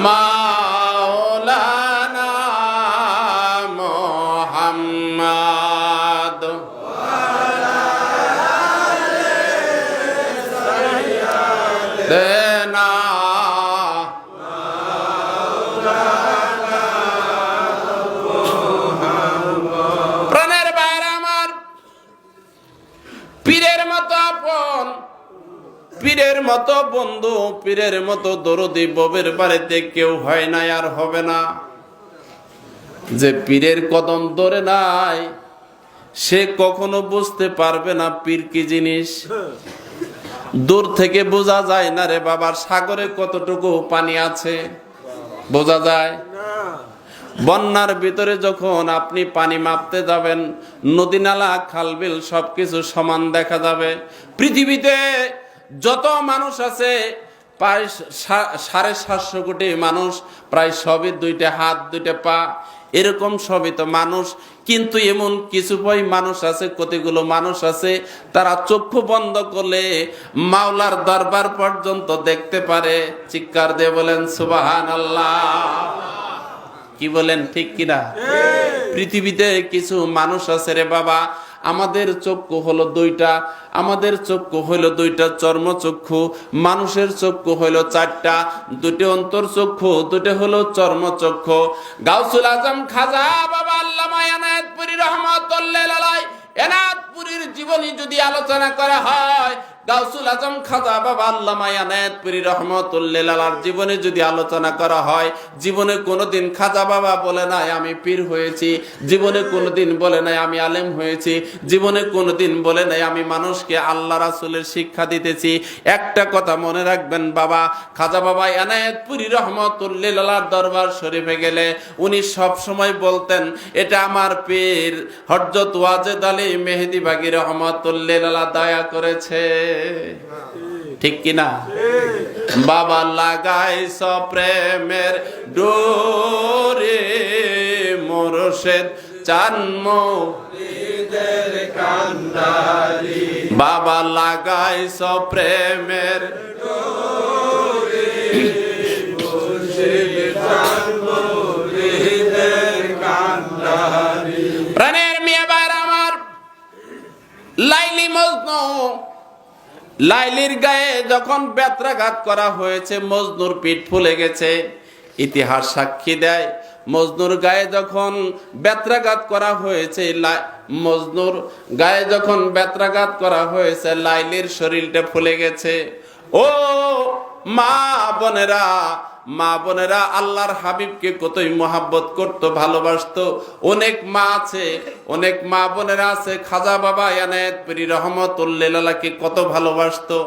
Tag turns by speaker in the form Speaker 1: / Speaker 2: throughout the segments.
Speaker 1: মাওলানা মুহাম্মদ দেনা প্রাণের বাইরে আমার পীরের মতো আপন, পীরের মতো বন্ধু, পীরের মতো দরদি ববের বাড়িতে কেউ হয় না আর হবে না। যে পীরের কদম ধরে নাই সে কখনো বুঝতে পারবে না পীর কি জিনিস। দূর থেকে বোঝা যায় না রে বাবার সাগরে কতটুকু পানি আছে, বোঝা যায়। বন্যার ভিতরে যখন আপনি পানি মাপতে যাবেন, নদী নালা খালবিল সবকিছু সমান দেখা যাবে। পৃথিবীতে যত মানুষ আছে প্রায় 750 কোটি মানুষ, প্রায় সবই 2টা হাত 2টা পা, এরকম সবই তো মানুষ। কিন্তু এমন কিছু মানুষ আছে, কতগুলো মানুষ আছে তারা চক্ষু বন্ধ করলে মাওলার দরবার পর্যন্ত দেখতে পারে। চিৎকার দিয়ে বলেন সুবহানাল্লাহ। কি বলেন ঠিক কিনা? পৃথিবীতে কিছু মানুষ আছে রে বাবা, আমাদের চক্ষু হলো 2টা, আমাদের চক্ষু হইল 2টা চর্মচক্ষু, মানুষের চক্ষু হইল 4টা, 2টি অন্তরচক্ষু, 2টা হলো চর্মচক্ষু। গাউসুল আজম খাজা বাবা আল্লামা এনায়েতপুরী রহমাতুল্লাহ আলাইহি, এনায়েতপুরীর জীবনী যদি আলোচনা করা হয়, গাউসুল আজম খাজা বাবা আল্লামা এনায়েতপুরী রহমাতুল্লাহ আলাইহির জীবনে যদি আলোচনা করা হয়, জীবনে কোনোদিন খাজা বাবা বলে নাই আমি পীর হয়েছি, জীবনে কোনোদিন বলে নাই আমি আলেম হয়েছি, জীবনে কোনোদিন বলে নাই আমি মানুষকে আল্লাহ রাসূলের শিক্ষা দিতেছি। একটা কথা মনে রাখবেন বাবা, খাজা বাবা এনায়েতপুরী রহমাতুল্লাহ আলাইহির দরবার শরীফে গেলে উনি সব সময় বলতেন, এটা আমার পীর হযরত ওয়াজেদ আলী মেহেদি বাগী রহমাতুল্লাহ আলাইহি দয়া করেছে। ঠিক কিনা? বাবা লাগাইছ প্রেমের ডোরে মুর্শিদ চান মুরিদের কান্ডারি, বাবা লাগাইছ প্রেমের ডোরে মুর্শিদ চান মুরিদের কান্ডারি। প্রাণের মিয়া ভাইরা আমার, লাইলি মজনু, লাইলির গায়ে যখন বেত্রাঘাত করা হয়েছে, মজনুর পিঠ ফুলে গেছে। ইতিহাস সাক্ষী দেয়, মজনুর গায়ে যখন বেত্রাঘাত করা হয়েছে, মজনুর গায়ে যখন বেত্রাঘাত করা হয়েছে, লাইলির শরীরটা ফুলে গেছে। ও মা বোনেরা, মা বোনেরা, আল্লাহর হাবিবকে কতই মহাব্বত করতো, ভালোবাসতো। অনেক মা আছে, অনেক মা বোনেরা আছে খাজা বাবা এনায়েতপুরী রহমাতুল্লাহ আলাইহিকে কত ভালোবাসতো।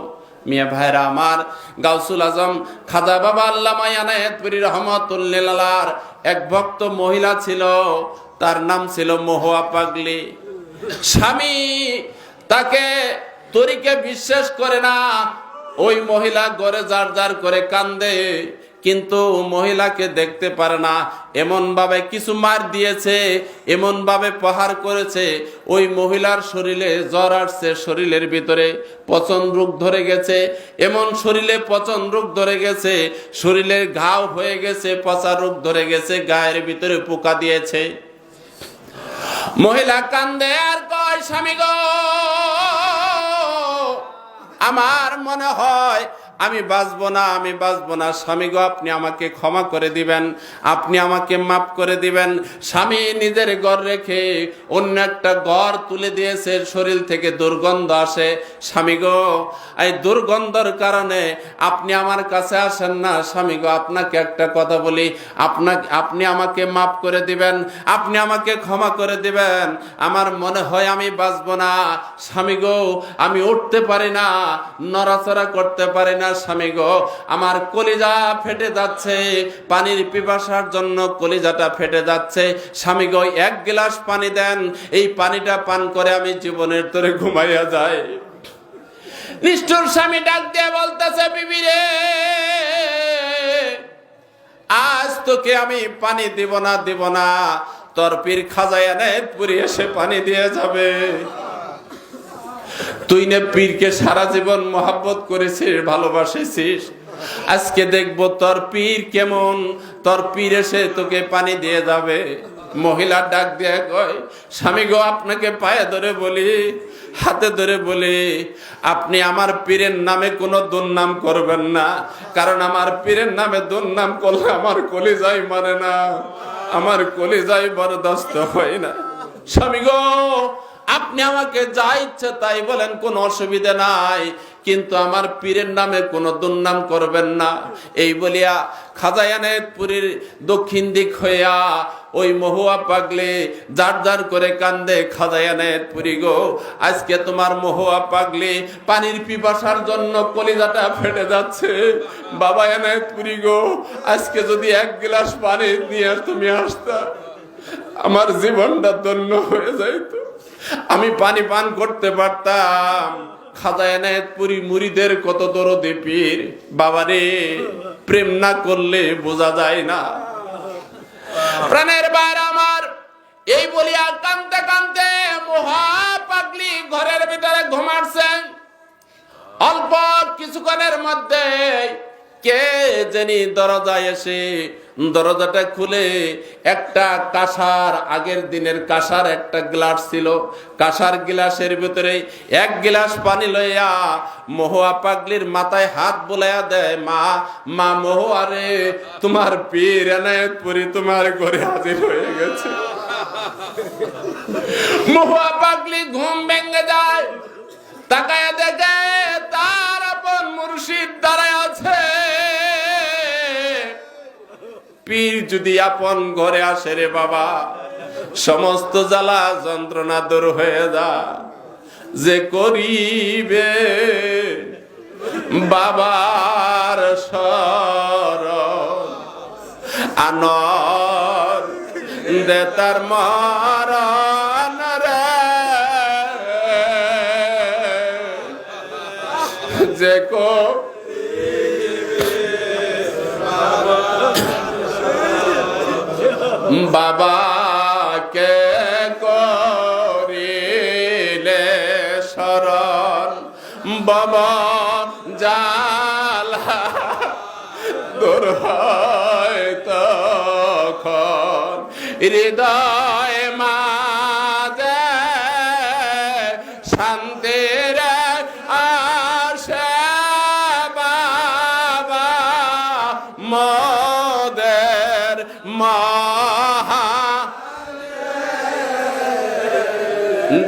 Speaker 1: মিয়া ভাইরা আমার, গাউসুল আজম খাজা বাবা আল্লামা এনায়েতপুরী রহমাতুল্লাহ আলাইহির এক ভক্ত মহিলা ছিল, তার নাম ছিল মহুয়া পাগলি। স্বামী তাকে তরিকে বিশ্বাস করে না, ওই মহিলা ঘরে জার জার করে কান্দে, কিন্তু মহিলাকে দেখতে পারে না। এমন ভাবে কিছু মার দিয়েছে, এমন ভাবে প্রহার করেছে, ওই মহিলার শরীরে জ্বর আসছে, শরীরের ভিতরে পচন রোগ ধরে গেছে, এমন শরীরে পচন রোগ ধরে গেছে, শরীরের ঘাও হয়ে গেছে, পচা রোগ ধরে গেছে, গায়ের ভিতরে পোকা দিয়েছে। মহিলা কান্দে আর কয়, স্বামী গো, আমার মনে হয় আমি বাঁচবো না, আমি বাঁচবো না। স্বামী গো, আপনি আমাকে ক্ষমা করে দিবেন, আপনি আমাকে মাফ করে দিবেন। স্বামী নিজের ঘর রেখে অন্য একটা ঘর তুলে দিয়েছে, শরীর থেকে দুর্গন্ধ আসে। স্বামী গো, এই দুর্গন্ধের কারণে আপনি আমার কাছে আসেন না। স্বামী গো, আপনাকে একটা কথা বলি, আপনি আমাকে মাফ করে দিবেন, আপনি আমাকে ক্ষমা করে দিবেন। আমার মনে হয় আমি বাঁচবো না। স্বামী গো, আমি উঠতে পারি না, নড়াচড়া করতে পারি না। স্বামী গো, আমার কলিজা ফেটে যাচ্ছে, পানির পিপাসার জন্য কলিজাটা ফেটে যাচ্ছে। স্বামী গো, 1 গ্লাস পানি দেন, এই পানিটা পান করে আমি জীবনের তরে ঘুমাইয়া যাই। নিষ্ঠুর স্বামী ডাক দিয়ে বলতেছে, বিবি রে, আজ তোকে আমি পানি দিব না, দিব না, তোর পীর খাজা এনায়েতপুরী এসে পানি দিয়ে যাবে। তুই না পীরকে সারা জীবন মহাব্বত করেছিস, ভালোবাসেছিস, আজকে দেখবো তোর পীর কেমন, তোর পীর এসে তোকে পানি দিয়ে যাবে। মহিলা ডাক দিয়ে কয়, স্বামী গো, আপনাকে পায়ে ধরে বলি, হাতে ধরে বলি, আপনি আমার পীরের নামে কোনো দুর্নাম করবেন না, কারণ আমার পীরের নামে দুর্নাম করলে আমার কলিজাই মানে না, আমার কলিজাই বরদাস্ত হয় না। স্বামী গো, আপনি আমাকে যা ইচ্ছে তাই বলেন, কোনো অসুবিধা নাই, কিন্তু আমার পীরের নামে কোনো দুর্নাম করবেন না। এই বলিয়া খাজা এনায়েতপুরীর দক্ষিণ দিক হইয়া ওই মহুয়া পাগলে জার জার করে কান্দে। খাজা এনায়েতপুরী গো, আজকে তোমার মহুয়া পাগলে পানির পিপাসার জন্য কলিজাটা ফেটে যাচ্ছে। বাবা এনায়েতপুরী গো, আজকে যদি এক গ্লাস পানি নিয়ে তুমি আসতা, আমার জীবনটা ধন্য হয়ে যাইতো, আমি পানি পান করতে পারতাম। খাজা এনায়েতপুরী মুরিদের কত দরদে পীর, বাবারে, প্রেম না করলে বোঝা যায় না। প্রাণের বাইরে আমার, এই বলিয়া কাঁদতে কাঁদতে মহা পাগলি ঘরের ভিতরে ঘুমাচ্ছেন। অল্প কিছুক্ষণের মধ্যে কে জানি দরজায় এসে দরজাটা খুলে একটা কাঁসার, আগের দিনের কাঁসার একটা গ্লাস ছিল, কাঁসার গ্লাসের ভিতরে এক গ্লাস পানি লইয়া মহুয়া পাগলির মাথায় হাত বুলাইয়া দেয়। মা, মা মহুয়া রে, তোমার পীর এনায়েতপুরী তোমার ঘরে হাজির হয়ে গেছে। মহুয়া পাগলি ঘুম ভেঙে যায়, তাকায়া দেখে তার আপন মুর্শিদ দাঁড়ায় আছে। পীর যদি আপন ঘরে আসে রে বাবা, সমস্ত জ্বালা যন্ত্রণা দূর হয়ে যায়। যে করিবে বাবার শরণ, আনর দে তার মরণ রে, যে কো বাবাকে করিলে শরণ, বাবা জালা দূর হয় তখন, হৃদয় মাঝে শান্তির আসে বাবা মোদের মহা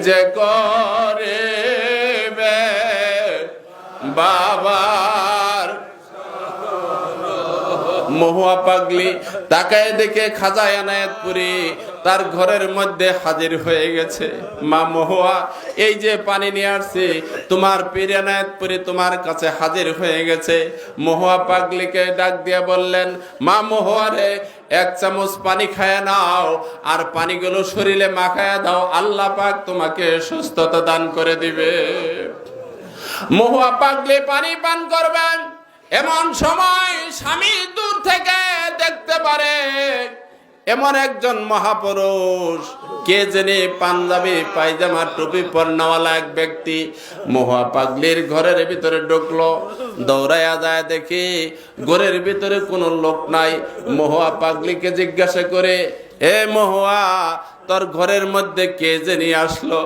Speaker 1: যে করিবে বাবার। মহুয়া পাগলি তাকায় দেখে খাজা এনায়েতপুরী তার ঘরের মধ্যে হাজির হয়ে গেছে। মা মহুয়া, এই যে পানি নিয়ে আসছে, তোমার পীর এনায়েতপুরী তোমার কাছে হাজির হয়ে গেছে। মহুয়া পাগলিকে ডাক দিয়ে বললেন, মা মহুয়া রে, এক চামচ পানি খায় নাও, আর পানিগুলো শরীরে মাখায় দাও, আল্লাহ পাক তোমাকে সুস্থতা দান করে দিবে। মহুয়া পাগলি পানি পান করবেন, এমন সময় স্বামী দূর থেকে দেখতে পারে এমন একজন মহাপুরুষ, কে জেনে পাঞ্জাবি পায়জামা টুপি পরনাওয়ালা এক ব্যক্তি মহুয়া পাগলির ঘরের ভিতরে ঢুকলো। দৌড়াইয়া যায়, দেখি ঘরের ভিতরে কোনো লোক নাই। মহুয়া পাগলিকে জিজ্ঞাসা করে, এ মহুয়া, তোর ঘরের মধ্যে কে জেনে আসলো?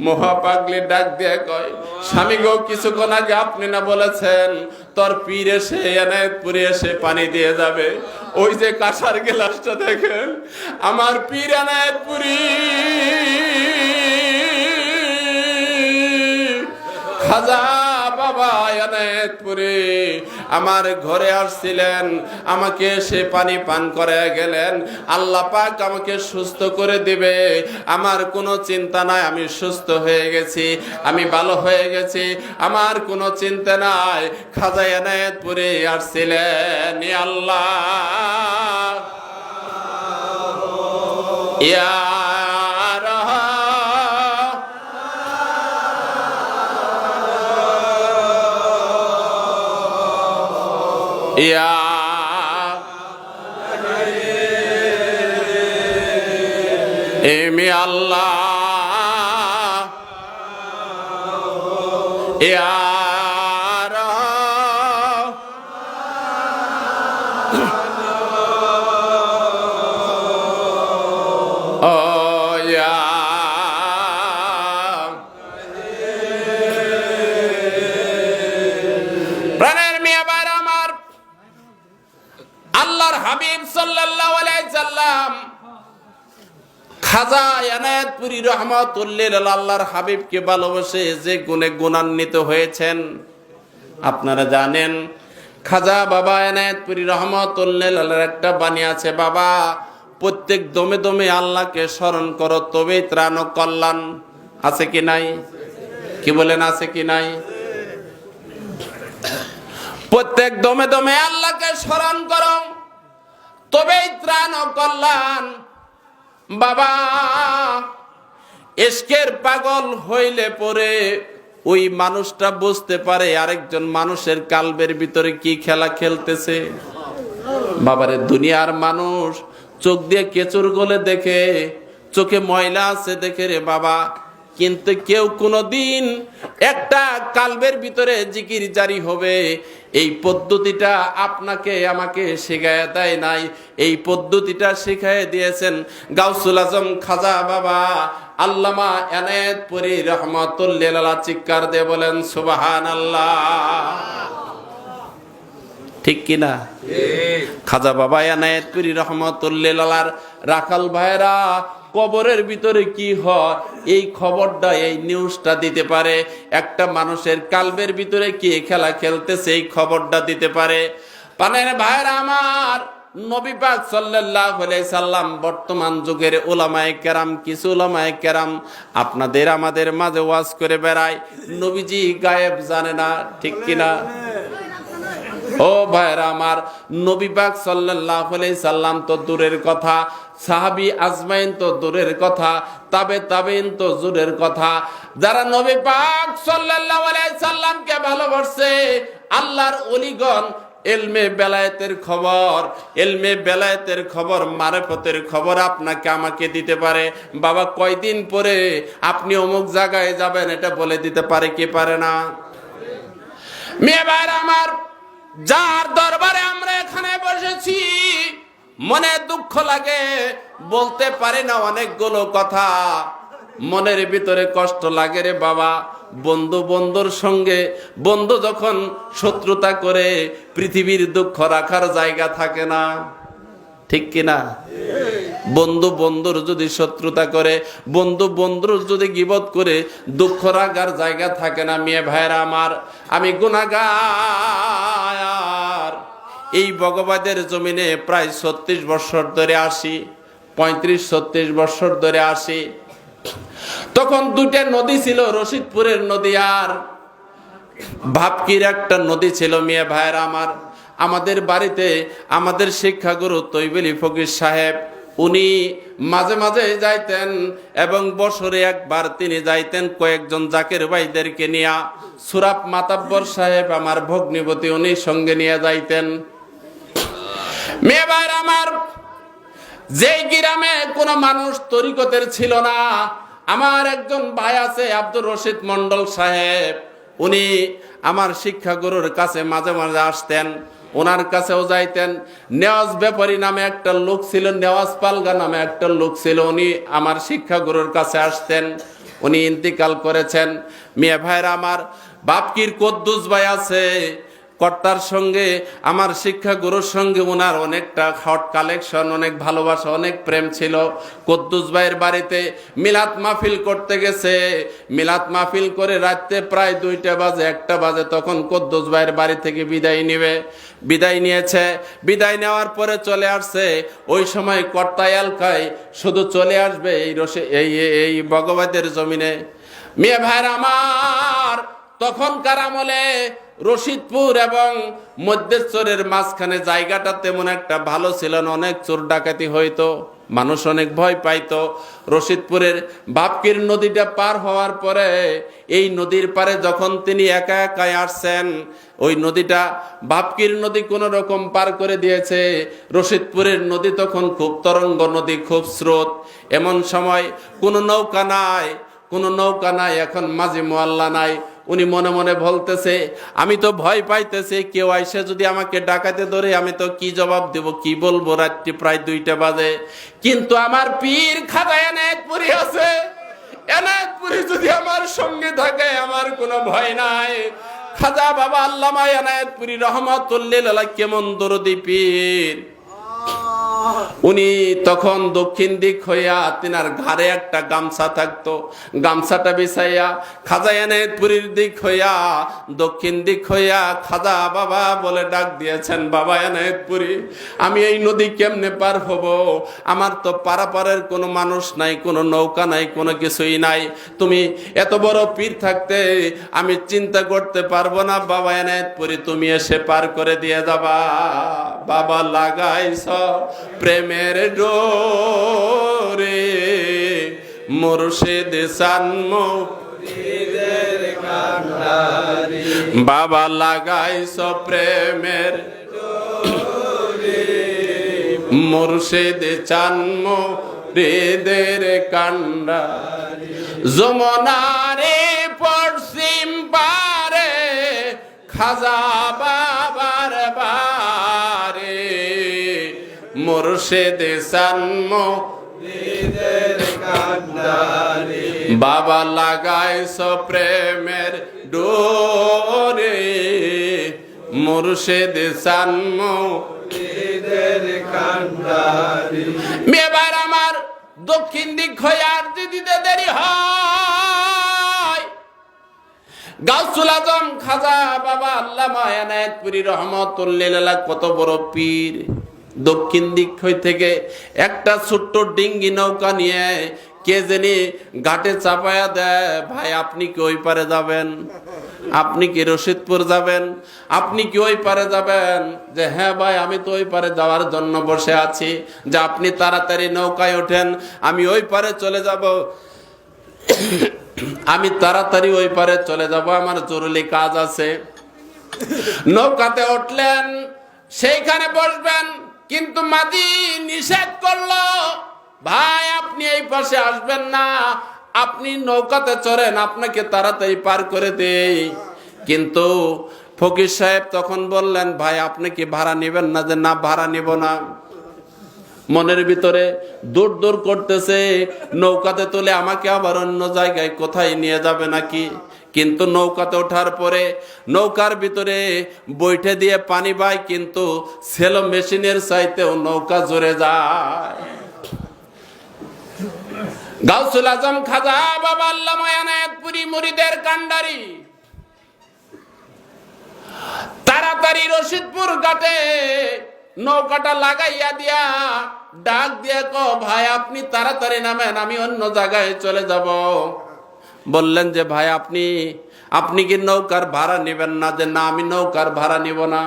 Speaker 1: মহুয়া পাগলি ডাক দিয়ে কয়, স্বামী গো, কিছুক্ষণ আগে আপনি না বলেছেন তোর পীর এসে এনায়েতপুরী এসে পানি দিয়ে যাবে? ওই যে কাঁসার গ্লাসটা দেখেন, আমার পীর এনায়েতপুরী খাজা বাবা এনায়েতপুরী আমার ঘরে আসছিলেন, আমাকে সে পানি পান করে গেলেন। আল্লাহ পাক আমাকে সুস্থ করে দিবে, আমার কোনো চিন্তা নাই, আমি সুস্থ হয়ে গেছি, আমি ভালো হয়ে গেছি, আমার কোনো চিন্তা নাই। খাজা এনায়েতপুরী আসছিলেন। আল্লাহ ইয়া ইয়া এমি আল্লাহ ইয়া আল্লাহর হাবিব সাল্লাল্লাহু আলাইহি সাল্লাম খাজা এনায়েতপুরী রহমাতুল্লাহ আলাইহি আল্লাহর হাবিবকে ভালোবেসে যে গুণে গুণান্বিত হয়েছেন আপনারা জানেন। খাজা বাবা এনায়েতপুরী রহমাতুল্লাহ আলাইহির একটা বাণী আছে, বাবা প্রত্যেক দমে দমে আল্লাহকে স্মরণ করো তবেই ত্রাণ ও কল্যাণ। আছে কি নাই? কি বলেন, আছে কি নাই? প্রত্যেক দমে দমে আল্লাহকে স্মরণ করো তবেই ত্রাণ ও কল্যাণ। বাবা ইশকের পাগল হইলে পরে ওই মানুষটা বুঝতে পারে আরেকজন মানুষের কালবের ভিতরে কি খেলা খেলতেছে। বাবারে দুনিয়ার মানুষ চোখ দিয়ে কেচুর গলে দেখে, চোখে ময়লা আছে দেখে রে বাবা, কিন্তু কেউ কোনোদিন একটা কালবের ভিতরে জিকির জারি হবে এই পদ্ধতিটা আপনাকে আমাকে শেখায় দেয় নাই। এই পদ্ধতিটা শেখায় দিয়েছেন গাউসুল আজম খাজা বাবা আল্লামা এনায়েতপুরী রহমাতুল্লাহ আলাইহি। চিৎকার দিয়ে বলেন সুবহানাল্লাহ। ঠিক কিনা? খাজা বাবা এনায়েতপুরী রহমাতুল্লাহ আলাইহির রাখাল ভাইরা কবরের ভিতরে কি হয় এই খবরটা, এই নিউজটা দিতে পারে। একটা মানুষের কালবের ভিতরে কি খেলা খেলতেছে এই খবরটা দিতে পারে। পানের ভাইরা আমার, নবী পাক সাল্লাল্লাহু আলাইহি সাল্লাম বর্তমান যুগের উলামায়ে কেরাম, কিছু উলামায়ে কেরাম আপনাদের আমাদের মাঝে ওয়াজ করে বেড়ায় নবীজি গায়েব জানে না। ঠিক কিনা? ও ভাইরা আমার, নবী পাক সাল্লাল্লাহু আলাইহি সাল্লাম তো দূরের কথা, সাহাবী আজমাইন তো দূরের কথা, তাবেইন তো দূরের কথা, যারা নবী পাক সাল্লাল্লাহু আলাইহি সাল্লামকে ভালোবাসে আল্লাহর ওলিগণ ইলমে বেলায়েতের খবর, ইলমে বেলায়েতের খবর, মারিফতের খবর আপনাকে আমাকে দিতে পারে। বাবা কয়দিন পরে আপনি অমুক জায়গায় যাবেন এটা বলে দিতে পারে কি পারে না? মেয়ে ভাইরা আমার, যার দরবারে আমরা এখানে বসেছি মনে দুঃখ লাগে, বলতে পারি না অনেকগুলো কথা, মনের ভিতরে কষ্ট লাগে রে বাবা। বন্ধুর সঙ্গে বন্ধু যখন শত্রুতা করে পৃথিবীর দুঃখ রাখার জায়গা থাকে না। ঠিক কিনা? বন্ধুর যদি শত্রুতা করে, বন্ধুর যদি গীবত করে দুঃখ রাখার জায়গা থাকে না। মেয়ে ভাইরা আমার, আমি গুনাহগার, এই ভগবানের জমিনে প্রায় 36 বছর ধরে আসি, 35-36 বছর ধরে আসি। তখন দুইটা নদী ছিল, রশিদপুরের নদী আর ভাবকির একটা নদী ছিল। মেয়ে ভাইরা আমার, আমাদের বাড়িতে আমাদের শিক্ষাগুরু তৈবলি ফকির সাহেব উনি মাঝে মাঝে যাইতেন এবং বছরে একবার তিনি যাইতেন কয়েকজন জাকের ভাইদেরকে নিয়ে। সুরাপ মাতাব্বর সাহেব আমার ভগ্নিপতি, উনি সঙ্গে নিয়ে যাইতেন। মেয়ে ভাইরা আমার, যেই গ্রামে কোনো মানুষ তরিকতের ছিল না, আমার একজন ভাই আছে আব্দুর রশিদ মন্ডল সাহেব, উনি আমার শিক্ষাগুরুর কাছে মাঝে মাঝে আসতেন, ওনার কাছেও যাইতেন। নেওয়াজ ব্যাপারী নামে একটা লোক ছিল, নেওয়াজ পালগা নামে একটা লোক ছিল, উনি আমার শিক্ষাগুরুর কাছে আসতেন। উনি ইন্তিকাল করেছেন। মেয়ে ভাইরা আমার, বাপকির কদ্দুস ভাই আছে, কর্তার সঙ্গে আমার শিক্ষাগুরুর সঙ্গে ওনার অনেকটা হট কালেকশন, অনেক ভালোবাসা, অনেক প্রেম ছিল। কদ্দুস ভাইয়ের বাড়িতে মিলাদ মাহফিল করতে গেছে, মিলাদ মাহফিল করে রাতে প্রায় 2টা বাজে 1টা বাজে তখন কদ্দুস ভাইয়ের বাড়ি থেকে বিদায় নিয়েছে। বিদায় নেওয়ার পরে চলে আসছে। ওই সময় কর্তা এলাকায় শুধু চলে আসবে এই ভগবতের জমিনে। মেয়ে ভাইরা আমার, তখনকার আমলে রশিদপুর এবং মধ্যেশ্বরের মাঝখানে জায়গাটা তেমন একটা ভালো ছিল না, অনেক চোর ডাকাতি হইতো, মানুষ অনেক ভয় পাইতো। রশিদপুরের ভাবকির নদীটা পার হওয়ার পরে এই নদীর পারে যখন তিনি একা একাই আসছেন, ওই নদীটা ভাবকির নদী কোন রকম পার করে দিয়েছে। রশিদপুরের নদী তখন খুব তরঙ্গ নদী, খুব স্রোত। এমন সময় কোনো নৌকা নাই, এখন মাঝি মোয়াল্লা নাই। উনি মনে মনে বলতেছে, আমি তো ভয় পাইতেছি, কেউ আইসে যদি আমাকে ডাকাতে ধরে আমি তো কি জবাব দেব, কি বলবো। রাত্রি প্রায় 2টা বাজে, কিন্তু আমার পীর খাজা এনায়েতপুরী আছে, এনায়েতপুরী যদি আমার সঙ্গে থাকে আমার কোনো ভয় নাই। খাজা বাবা আল্লামা এনায়েতপুরী রহমাতুল্লাহ আলাইহি কেমন দরদি পীর, উনি তখন দক্ষিণ দিক হইয়া তিনার ঘাড়ে একটা গামছা থাকতো, গামছাটা বিছাইয়া খাজা এনায়েতপুরীর দিক হইয়া দক্ষিণ দিক হইয়া খাজা বাবা বলে ডাক দিয়েছেন, বাবা এনায়েতপুরী, আমি এই নদী কেমনে পার হব? আমার তো পারাপারের কোনো মানুষ নাই, কোনো নৌকা নাই, কোনো কিছুই নাই। তুমি এত বড় পীর থাকতে আমি চিন্তা করতে পারবো না, বাবা এনায়েতপুরী তুমি এসে পার করে দিয়ে যাবা। বাবা লাগাইছ প্রেমের ডোরে, মুর্শিদ সানমো বাবা লাগাইছ প্রেমের মুর্শিদ চানমো হৃদের কান্ডারি, যমুনারে পশ্চিম পারে খাজা বাবার বারে, মুর্শিদ সানমো হৃদের কান্ডারি, বাবা লাগাইছ প্রেমের ডোরে, মুর্শিদ সানমো হৃদের কান্ডারি। এবার আমার দক্ষিণ দিক হয়ে আর দিতে দেরি হয়, গাউসুল আজম খাজা বাবা আল্লামা এনায়েতপুরী রহমাতুল্লাহ আলাইহি কত বড় পীর, দক্ষিণ দিক থেকে একটা ছোট্ট ডিঙ্গি নৌকা নিয়ে কে জানি ঘাটে চাপায়া দেয়, ভাই আপনি কি ওই পারে যাবেন? আপনি কি রশিদপুর যাবেন? আপনি কি ওই পারে যাবেন? যে হ্যাঁ ভাই আমি তো ওই পারে যাওয়ার জন্য বসে আছি, যে আপনি তাড়াতাড়ি নৌকায় ওঠেন, আমি ওই পারে চলে যাব, আমি তাড়াতাড়ি ওই পারে চলে যাব, আমার জরুরি কাজ আছে। নৌকাতে উঠলেন, সেইখানে বসবেন, কিন্তু মাঝি নিষেধ করলো, ভাই আপনি এই পাশে আসবেন না, আপনি নৌকাতে চড়েন, আপনাকে তাড়াতাড়ি পার করে দেই। কিন্তু ফকির সাহেব তখন বললেন, ভাই আপনি কি ভাড়া নেবেন না? যে না ভাড়া নিব না। মনের ভিতরে দূর দূর করতেছে, নৌকাতে তুলে আমাকে আবার অন্য জায়গায় কোথায় নিয়ে যাবে নাকি। কিন্তু নৌকাতে ওঠার পরে নৌকার ভিতরে বৈঠে দিয়ে পানি বায়, কিন্তু সেলো মেশিনের চাইতেও নৌকা জোরে যায়। গাউসুল আজম খাজা বাবা আল্লামা এনায়েতপুরী মুরিদের কান্ডারি তাড়াতাড়ি রশিদপুর ঘাটে নৌকাটা লাগাইয়া দিয়া ডাক দিয়া কো, ভাই আপনি তাড়াতাড়ি নামেন, আমি অন্য জায়গায় চলে যাব। বললেন যে ভাই আপনি কি নৌকার ভাড়া নেবেন না? যে না আমি নৌকার ভাড়া নিব না,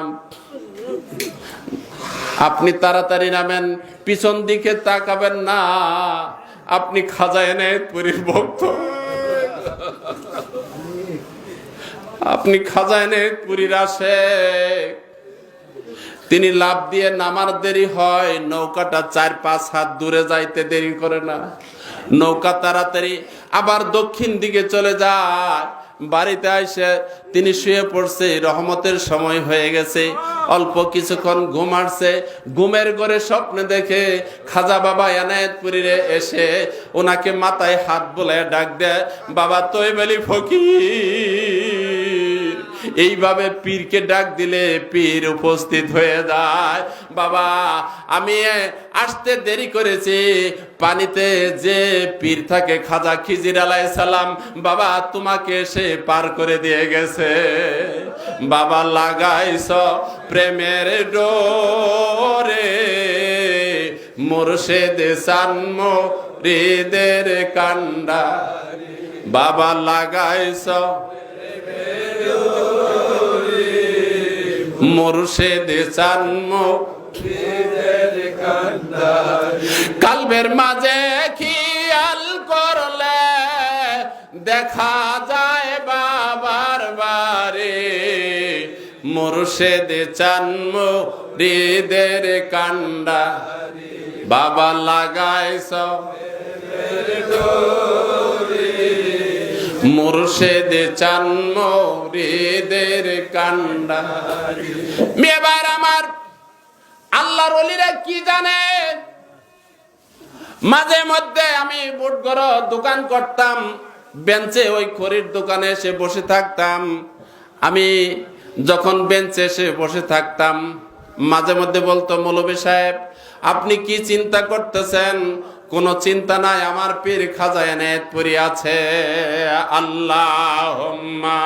Speaker 1: আপনি তাড়াতাড়ি নামেন, পিছন দিকে তাকাবেন না, আপনি খাজা এনায়েতপুরীর ভক্ত, আপনি খাজা এনায়েতপুরীর আশেক। তিনি লাফ দিয়ে নামার দেরি হয়, নৌকাটা 4-5 হাত দূরে যাইতে দেরি করে না, নৌকা তাড়াতাড়ি আবার দক্ষিণ দিকে চলে যায়। বাড়িতে আইসে তিনি শুয়ে পড়ছে, রহমতের সময় হয়ে গেছে, অল্প কিছুক্ষণ ঘুম আসছে, ঘুমের ঘরে স্বপ্নে দেখে খাজা বাবা এনায়েতপুরীরে এসে ওনাকে মাথায় হাত বোলায় ডাক দেয়, বাবা তৈবলি ফকির। এইভাবে পীরকে ডাক দিলে পীর উপস্থিত হয়ে যায়। বাবা আমি আসতে দেরি করেছি, পানিতে যে পীর থাকে খাজা খিজির আলাইহিস সালাম, বাবা তোমাকে সে পার করে দিয়ে গেছে। বাবা লাগাইছ প্রেমের ডোরে, মুর্শিদ সানমো হৃদের কান্ডারি, বাবা লাগাইছ মুর্শিদ সানমো হৃদের কান্ডারি। কালবের মাঝে খেয়াল করলে দেখা যায় বাবার বারে, মুর্শিদ চানমো হৃদের কান্ডারি, বাবা লাগাইছ মুর্শিদ চানমো হৃদের কান্ডারি। এবার আমার আল্লাহর ওলিরা কি জানে, মাঝে মধ্যে আমি বুটঘর দোকান করতাম, বেঞ্চে ওই খড়ির দোকানে এসে বসে থাকতাম। আমি যখন বেঞ্চে এসে বসে থাকতাম, মাঝে মধ্যে বলতো, মৌলভী সাহেব আপনি কি চিন্তা করতেছেন? কোনো চিন্তা নাই, আমার পীর খাজা এনায়েত পুরি আছে। আল্লাহুম্মা